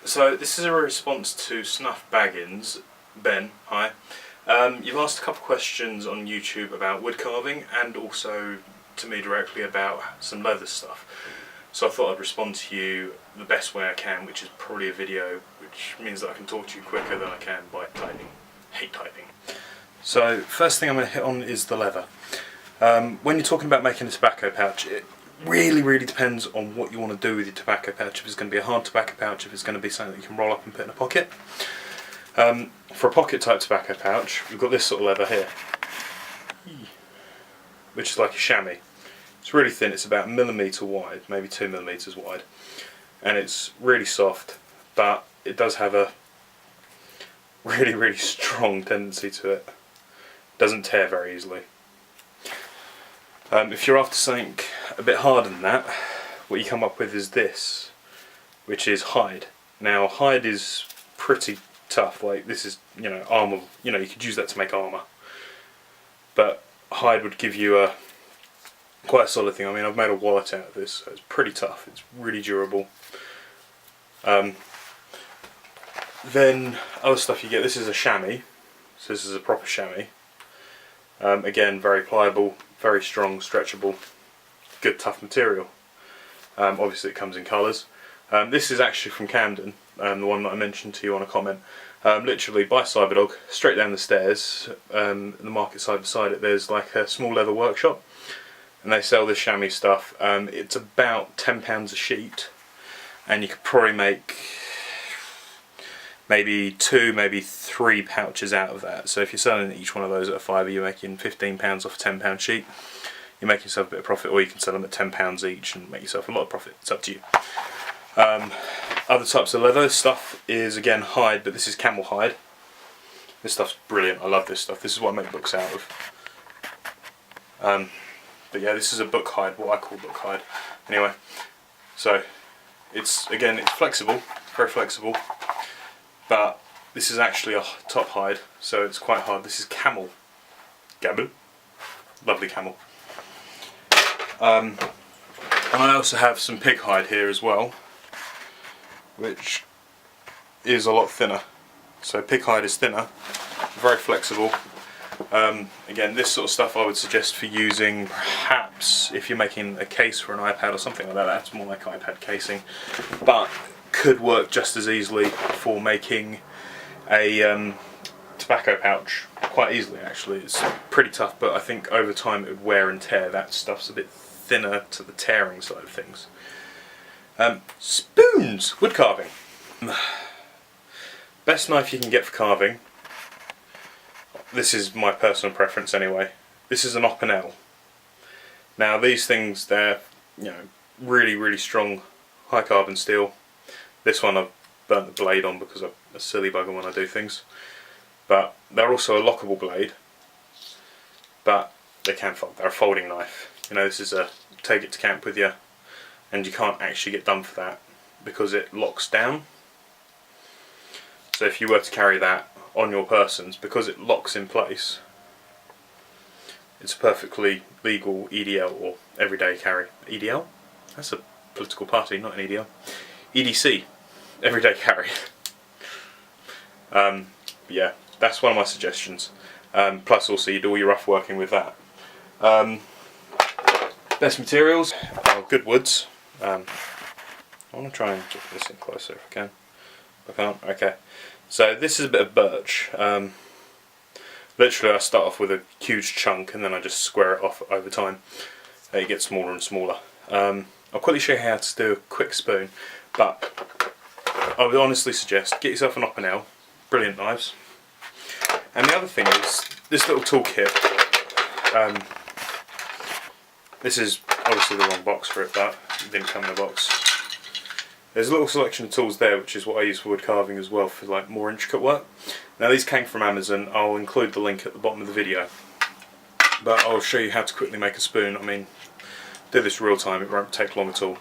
So this is a response to SnuffBegins. Ben, hi. You've asked a couple of questions on YouTube about wood carving and also to me directly about some leather stuff. So I thought I'd respond to you the best way I can, which is probably a video, which means that I can talk to you quicker than I can by typing. Hate typing. So first thing I'm going to hit on is the leather. When you're talking about making a tobacco pouch, it really depends on what you want to do with your tobacco pouch. If it's going to be a hard tobacco pouch, if it's going to be something that you can roll up and put in a pocket. For a pocket type tobacco pouch, we've got this sort of leather here, which is like a chamois. It's really thin, it's about 1 millimetre wide, maybe 2 millimetres wide, and it's really soft, but it does have a really strong tendency to it. It doesn't tear very easily. If you're after something a bit harder than that, what you come up with is this, which is hide. Now hide is pretty tough, like this is, armour, you could use that to make armour. But hide would give you quite a solid thing. I mean, I've made a wallet out of this, so it's pretty tough, it's really durable. Then other stuff you get, this is a chamois, so this is a proper chamois. Again, very pliable, very strong, stretchable, good tough material. Obviously it comes in colours. This is actually from Camden, the one that I mentioned to you on a comment. Literally by Cyberdog, straight down the stairs, in the market side beside it, there's like a small leather workshop, and they sell this chamois stuff. It's about £10 a sheet, and you could probably make maybe 2, maybe 3 pouches out of that. So if you're selling each one of those at a fiver, you're making £15 off a £10 sheet. You make yourself a bit of profit, or you can sell them at £10 each and make yourself a lot of profit. It's up to you. Other types of leather stuff is again hide, but this is camel hide. This stuff's brilliant. I love this stuff. This is what I make books out of. But yeah, this is a book hide, what I call book hide. Anyway, so it's flexible, very flexible. But this is actually a top hide, so it's quite hard. This is camel. Lovely camel. And I also have some pig hide here as well, which is a lot thinner. So pig hide is thinner, very flexible. Again, this sort of stuff I would suggest for using perhaps if you're making a case for an iPad or something like that. That's more like iPad casing, but could work just as easily for making a tobacco pouch quite easily. Actually, it's pretty tough, but I think over time it would wear and tear. That stuff's a bit thinner to the tearing side of things. Spoons, wood carving. Best knife you can get for carving. This is my personal preference anyway. This is an Opinel. Now these things, they're really strong, high carbon steel. This one I've burnt the blade on because I'm a silly bugger when I do things. But they're also a lockable blade. But they can fold. They're a folding knife. This is a take it to camp with you, and you can't actually get done for that because it locks down. So if you were to carry that on your persons, because it locks in place, it's a perfectly legal EDL or everyday carry. EDL? That's a political party, not an EDL. EDC, everyday carry. Yeah, that's one of my suggestions. Plus also you do all your rough working with that. Best materials are good woods. I want to try and get this in closer if I can. I can't? Okay. So this is a bit of birch. Literally I start off with a huge chunk and then I just square it off over time. It gets smaller and smaller. I'll quickly show you how to do a quick spoon, but I would honestly suggest get yourself an Opinel. Brilliant knives. And the other thing is this little toolkit. This is obviously the wrong box for it, but it didn't come in a box. There's a little selection of tools there, which is what I use for wood carving as well, for like more intricate work. Now these came from Amazon. I'll include the link at the bottom of the video. But I'll show you how to quickly make a spoon. I mean, do this real time, it won't take long at all.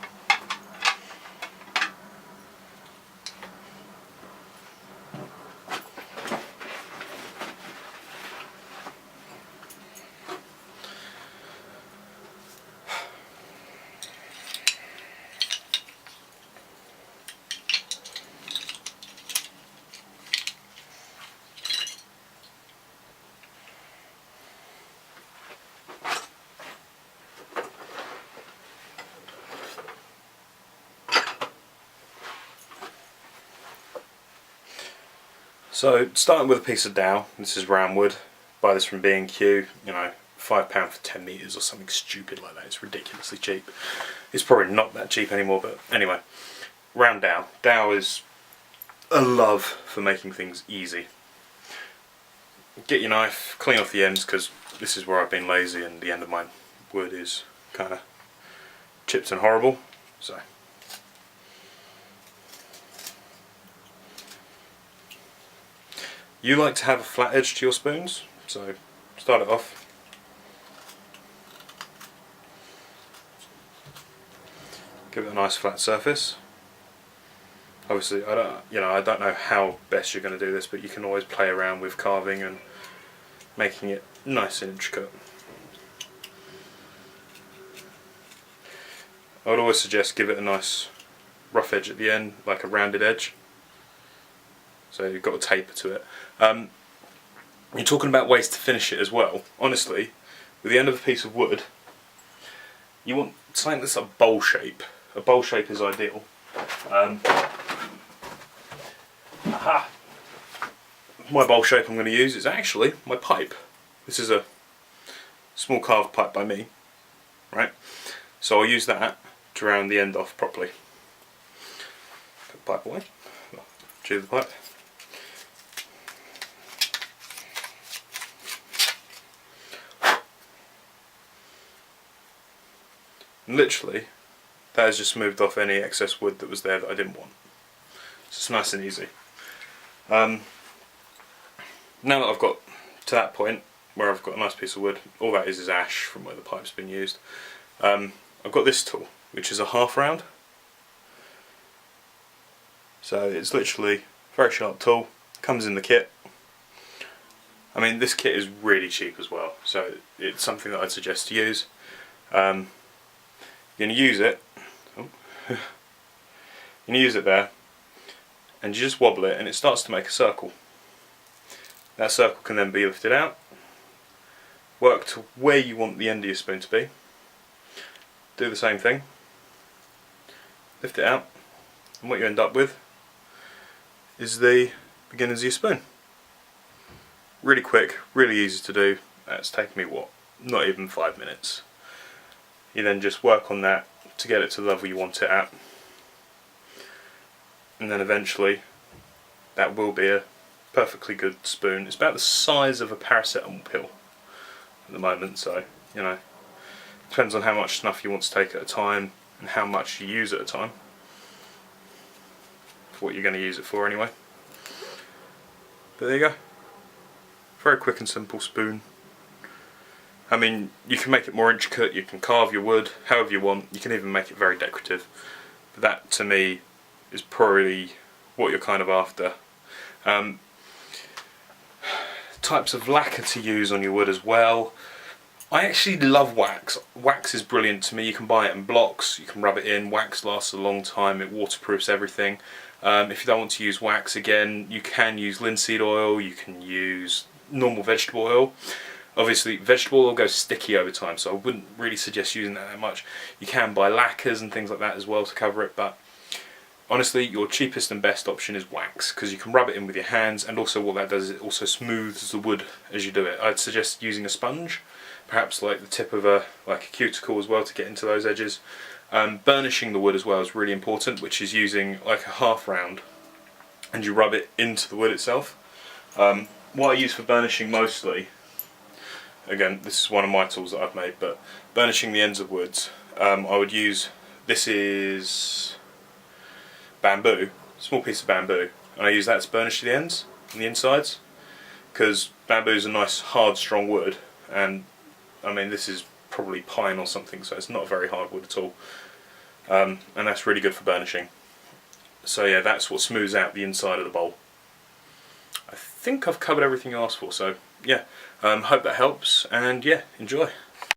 So starting with a piece of dowel, this is round wood, buy this from B&Q, you know, £5 for 10 metres or something stupid like that. It's ridiculously cheap. It's probably not that cheap anymore, but anyway, round dowel. Dowel is a love for making things easy. Get your knife, clean off the ends, because this is where I've been lazy and the end of my wood is kind of chipped and horrible. So you like to have a flat edge to your spoons, so start it off. Give it a nice flat surface. Obviously, I don't know how best you're going to do this, but you can always play around with carving and making it nice and intricate. I would always suggest give it a nice rough edge at the end, like a rounded edge. So you've got a taper to it. You're talking about ways to finish it as well. Honestly, with the end of a piece of wood, you want something that's a bowl shape. A bowl shape is ideal. My bowl shape I'm going to use is actually my pipe. This is a small carved pipe by me, right? So I'll use that to round the end off properly. Put the pipe away. Chew the pipe. And literally, that has just smoothed off any excess wood that was there that I didn't want. So it's nice and easy. Now that I've got to that point where I've got a nice piece of wood, all that is ash from where the pipe's been used. I've got this tool, which is a half round. So it's literally a very sharp tool, comes in the kit. I mean, this kit is really cheap as well, so it's something that I'd suggest to use. You're going to use it, you're going to use it there, and you just wobble it and it starts to make a circle. That circle can then be lifted out, work to where you want the end of your spoon to be, do the same thing, lift it out, and what you end up with is the beginnings of your spoon. Really quick, really easy to do. That's taken me what, not even 5 minutes. You then just work on that to get it to the level you want it at, and then eventually that will be a perfectly good spoon. It's about the size of a paracetamol pill at the moment, so you know, depends on how much snuff you want to take at a time and how much you use at a time, for what you're going to use it for anyway. But there you go, very quick and simple spoon. I mean, you can make it more intricate, you can carve your wood however you want, you can even make it very decorative. But that to me is probably what you're kind of after. Types of lacquer to use on your wood as well. I actually love wax. Wax is brilliant to me. You can buy it in blocks, you can rub it in. Wax lasts a long time, it waterproofs everything. If you don't want to use wax, again, you can use linseed oil, you can use normal vegetable oil. Obviously vegetable oil goes sticky over time, so I wouldn't really suggest using that much. You can buy lacquers and things like that as well to cover it, but honestly your cheapest and best option is wax, because you can rub it in with your hands, and also what that does is it also smooths the wood as you do it. I'd suggest using a sponge, perhaps like the tip of a cuticle as well, to get into those edges. Burnishing the wood as well is really important, which is using like a half round and you rub it into the wood itself. What I use for burnishing mostly, again this is one of my tools that I've made, but burnishing the ends of woods, I would use, this is bamboo, small piece of bamboo, and I use that to burnish the ends and the insides, because bamboo is a nice hard strong wood, and I mean this is probably pine or something, so it's not a very hard wood at all, and that's really good for burnishing. So yeah, that's what smooths out the inside of the bowl. I think I've covered everything you asked for, so yeah, hope that helps, and yeah, enjoy.